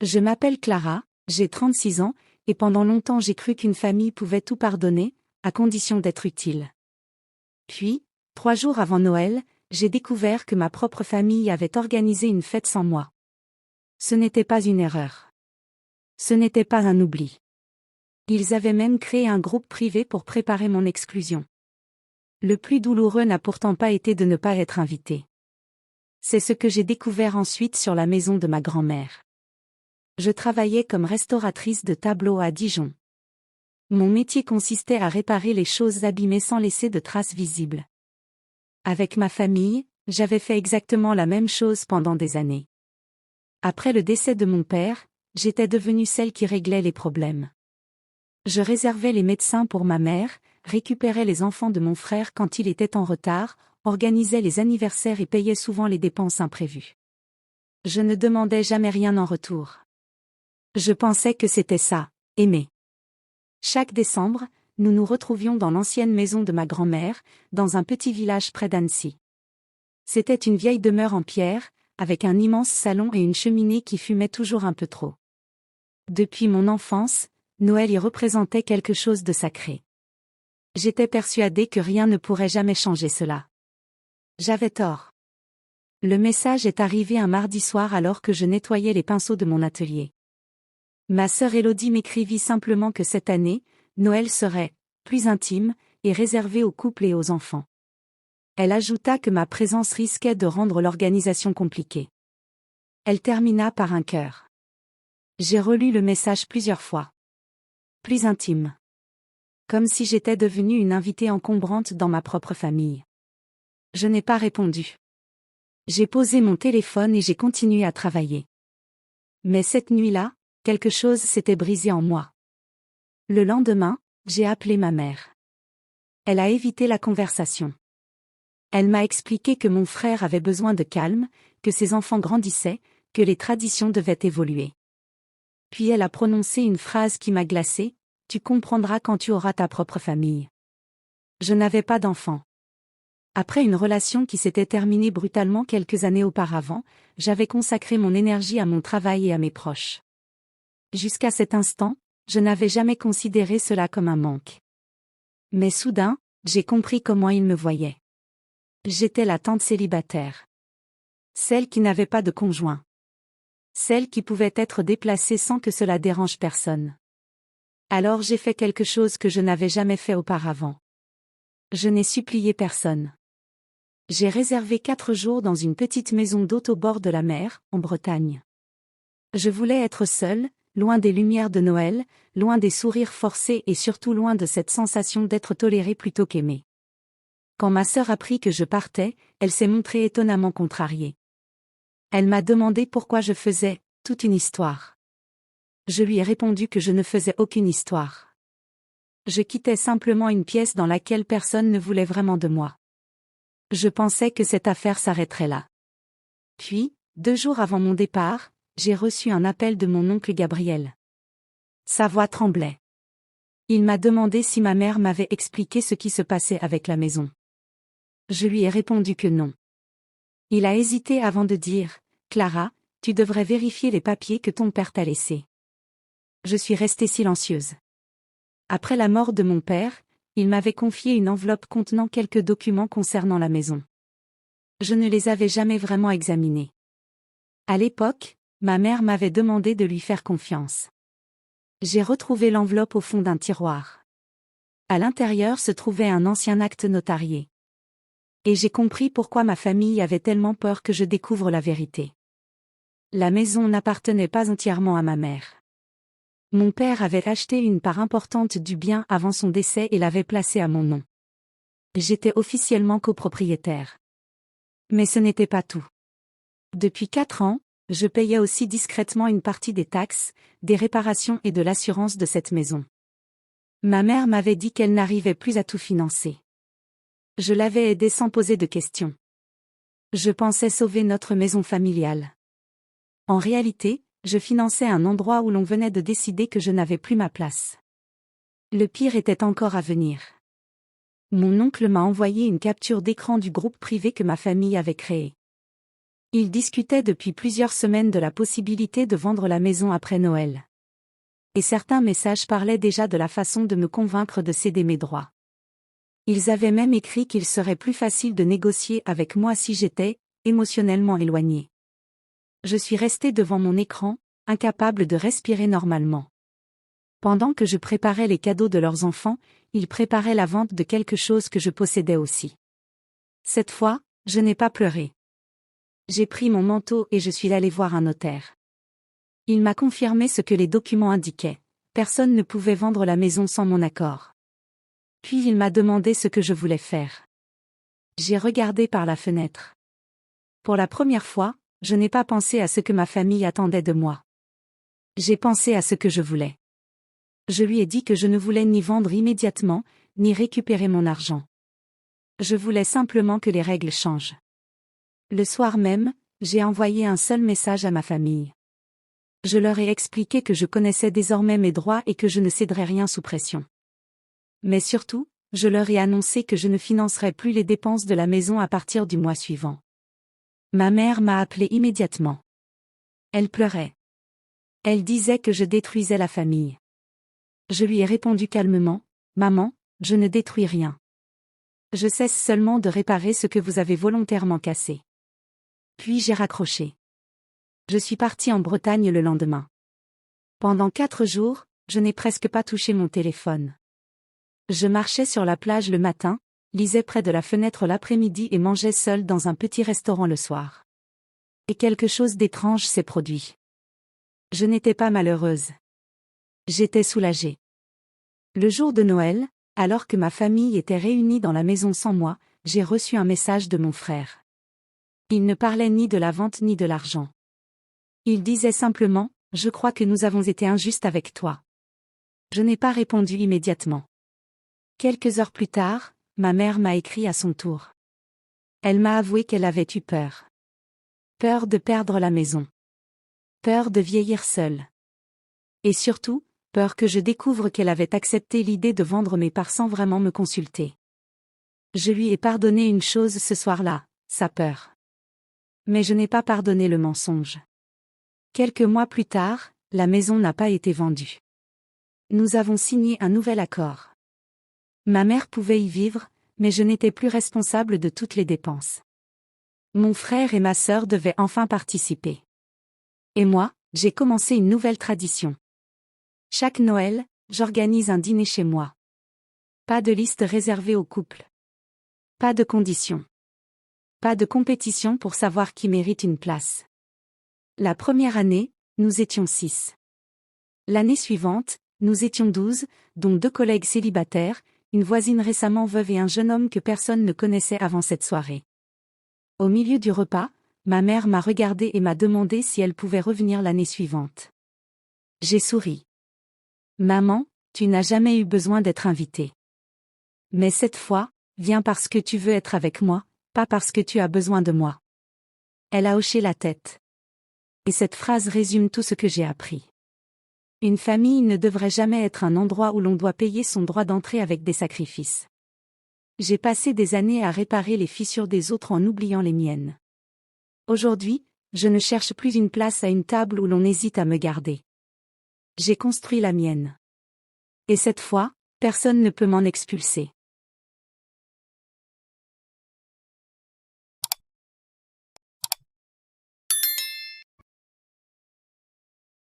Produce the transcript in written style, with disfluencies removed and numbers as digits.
Je m'appelle Clara, j'ai 36 ans, et pendant longtemps j'ai cru qu'une famille pouvait tout pardonner, à condition d'être utile. Puis, 3 jours avant Noël, j'ai découvert que ma propre famille avait organisé une fête sans moi. Ce n'était pas une erreur. Ce n'était pas un oubli. Ils avaient même créé un groupe privé pour préparer mon exclusion. Le plus douloureux n'a pourtant pas été de ne pas être invité. C'est ce que j'ai découvert ensuite sur la maison de ma grand-mère. Je travaillais comme restauratrice de tableaux à Dijon. Mon métier consistait à réparer les choses abîmées sans laisser de traces visibles. Avec ma famille, j'avais fait exactement la même chose pendant des années. Après le décès de mon père, j'étais devenue celle qui réglait les problèmes. Je réservais les médecins pour ma mère, récupérais les enfants de mon frère quand il était en retard, organisais les anniversaires et payais souvent les dépenses imprévues. Je ne demandais jamais rien en retour. Je pensais que c'était ça, aimer. Chaque décembre, nous nous retrouvions dans l'ancienne maison de ma grand-mère, dans un petit village près d'Annecy. C'était une vieille demeure en pierre, avec un immense salon et une cheminée qui fumait toujours un peu trop. Depuis mon enfance, Noël y représentait quelque chose de sacré. J'étais persuadée que rien ne pourrait jamais changer cela. J'avais tort. Le message est arrivé un mardi soir alors que je nettoyais les pinceaux de mon atelier. Ma sœur Élodie m'écrivit simplement que cette année, Noël serait plus intime et réservé aux couples et aux enfants. Elle ajouta que ma présence risquait de rendre l'organisation compliquée. Elle termina par un cœur. J'ai relu le message plusieurs fois. Plus intime. Comme si j'étais devenue une invitée encombrante dans ma propre famille. Je n'ai pas répondu. J'ai posé mon téléphone et j'ai continué à travailler. Mais cette nuit-là, quelque chose s'était brisé en moi. Le lendemain, j'ai appelé ma mère. Elle a évité la conversation. Elle m'a expliqué que mon frère avait besoin de calme, que ses enfants grandissaient, que les traditions devaient évoluer. Puis elle a prononcé une phrase qui m'a glacée, « Tu comprendras quand tu auras ta propre famille. » Je n'avais pas d'enfant. Après une relation qui s'était terminée brutalement quelques années auparavant, j'avais consacré mon énergie à mon travail et à mes proches. Jusqu'à cet instant, je n'avais jamais considéré cela comme un manque. Mais soudain, j'ai compris comment il me voyait. J'étais la tante célibataire. Celle qui n'avait pas de conjoint. Celle qui pouvait être déplacée sans que cela dérange personne. Alors j'ai fait quelque chose que je n'avais jamais fait auparavant. Je n'ai supplié personne. J'ai réservé 4 jours dans une petite maison d'hôte au bord de la mer, en Bretagne. Je voulais être seule, loin des lumières de Noël, loin des sourires forcés et surtout loin de cette sensation d'être tolérée plutôt qu'aimée. Quand ma sœur apprit que je partais, elle s'est montrée étonnamment contrariée. Elle m'a demandé pourquoi je faisais toute une histoire. Je lui ai répondu que je ne faisais aucune histoire. Je quittais simplement une pièce dans laquelle personne ne voulait vraiment de moi. Je pensais que cette affaire s'arrêterait là. Puis, 2 jours avant mon départ, j'ai reçu un appel de mon oncle Gabriel. Sa voix tremblait. Il m'a demandé si ma mère m'avait expliqué ce qui se passait avec la maison. Je lui ai répondu que non. Il a hésité avant de dire, « Clara, tu devrais vérifier les papiers que ton père t'a laissés. » Je suis restée silencieuse. Après la mort de mon père, il m'avait confié une enveloppe contenant quelques documents concernant la maison. Je ne les avais jamais vraiment examinés. À l'époque, ma mère m'avait demandé de lui faire confiance. J'ai retrouvé l'enveloppe au fond d'un tiroir. À l'intérieur se trouvait un ancien acte notarié. Et j'ai compris pourquoi ma famille avait tellement peur que je découvre la vérité. La maison n'appartenait pas entièrement à ma mère. Mon père avait acheté une part importante du bien avant son décès et l'avait placée à mon nom. J'étais officiellement copropriétaire. Mais ce n'était pas tout. Depuis 4 ans, je payais aussi discrètement une partie des taxes, des réparations et de l'assurance de cette maison. Ma mère m'avait dit qu'elle n'arrivait plus à tout financer. Je l'avais aidée sans poser de questions. Je pensais sauver notre maison familiale. En réalité, je finançais un endroit où l'on venait de décider que je n'avais plus ma place. Le pire était encore à venir. Mon oncle m'a envoyé une capture d'écran du groupe privé que ma famille avait créé. Ils discutaient depuis plusieurs semaines de la possibilité de vendre la maison après Noël. Et certains messages parlaient déjà de la façon de me convaincre de céder mes droits. Ils avaient même écrit qu'il serait plus facile de négocier avec moi si j'étais émotionnellement éloignée. Je suis restée devant mon écran, incapable de respirer normalement. Pendant que je préparais les cadeaux de leurs enfants, ils préparaient la vente de quelque chose que je possédais aussi. Cette fois, je n'ai pas pleuré. J'ai pris mon manteau et je suis allée voir un notaire. Il m'a confirmé ce que les documents indiquaient. Personne ne pouvait vendre la maison sans mon accord. Puis il m'a demandé ce que je voulais faire. J'ai regardé par la fenêtre. Pour la première fois, je n'ai pas pensé à ce que ma famille attendait de moi. J'ai pensé à ce que je voulais. Je lui ai dit que je ne voulais ni vendre immédiatement, ni récupérer mon argent. Je voulais simplement que les règles changent. Le soir même, j'ai envoyé un seul message à ma famille. Je leur ai expliqué que je connaissais désormais mes droits et que je ne céderais rien sous pression. Mais surtout, je leur ai annoncé que je ne financerais plus les dépenses de la maison à partir du mois suivant. Ma mère m'a appelé immédiatement. Elle pleurait. Elle disait que je détruisais la famille. Je lui ai répondu calmement, « Maman, je ne détruis rien. Je cesse seulement de réparer ce que vous avez volontairement cassé. » Puis j'ai raccroché. Je suis partie en Bretagne le lendemain. Pendant 4 jours, je n'ai presque pas touché mon téléphone. Je marchais sur la plage le matin, lisais près de la fenêtre l'après-midi et mangeais seule dans un petit restaurant le soir. Et quelque chose d'étrange s'est produit. Je n'étais pas malheureuse. J'étais soulagée. Le jour de Noël, alors que ma famille était réunie dans la maison sans moi, j'ai reçu un message de mon frère. Il ne parlait ni de la vente ni de l'argent. Il disait simplement, « Je crois que nous avons été injustes avec toi. » Je n'ai pas répondu immédiatement. Quelques heures plus tard, ma mère m'a écrit à son tour. Elle m'a avoué qu'elle avait eu peur. Peur de perdre la maison. Peur de vieillir seule. Et surtout, peur que je découvre qu'elle avait accepté l'idée de vendre mes parts sans vraiment me consulter. Je lui ai pardonné une chose ce soir-là, sa peur. Mais je n'ai pas pardonné le mensonge. Quelques mois plus tard, la maison n'a pas été vendue. Nous avons signé un nouvel accord. Ma mère pouvait y vivre, mais je n'étais plus responsable de toutes les dépenses. Mon frère et ma sœur devaient enfin participer. Et moi, j'ai commencé une nouvelle tradition. Chaque Noël, j'organise un dîner chez moi. Pas de liste réservée aux couples. Pas de conditions. Pas de compétition pour savoir qui mérite une place. La première année, nous étions 6. L'année suivante, nous étions 12, dont 2 collègues célibataires, une voisine récemment veuve et un jeune homme que personne ne connaissait avant cette soirée. Au milieu du repas, ma mère m'a regardée et m'a demandé si elle pouvait revenir l'année suivante. J'ai souri. Maman, tu n'as jamais eu besoin d'être invitée. Mais cette fois, viens parce que tu veux être avec moi, pas parce que tu as besoin de moi. Elle a hoché la tête. Et cette phrase résume tout ce que j'ai appris. Une famille ne devrait jamais être un endroit où l'on doit payer son droit d'entrée avec des sacrifices. J'ai passé des années à réparer les fissures des autres en oubliant les miennes. Aujourd'hui, je ne cherche plus une place à une table où l'on hésite à me garder. J'ai construit la mienne. Et cette fois, personne ne peut m'en expulser.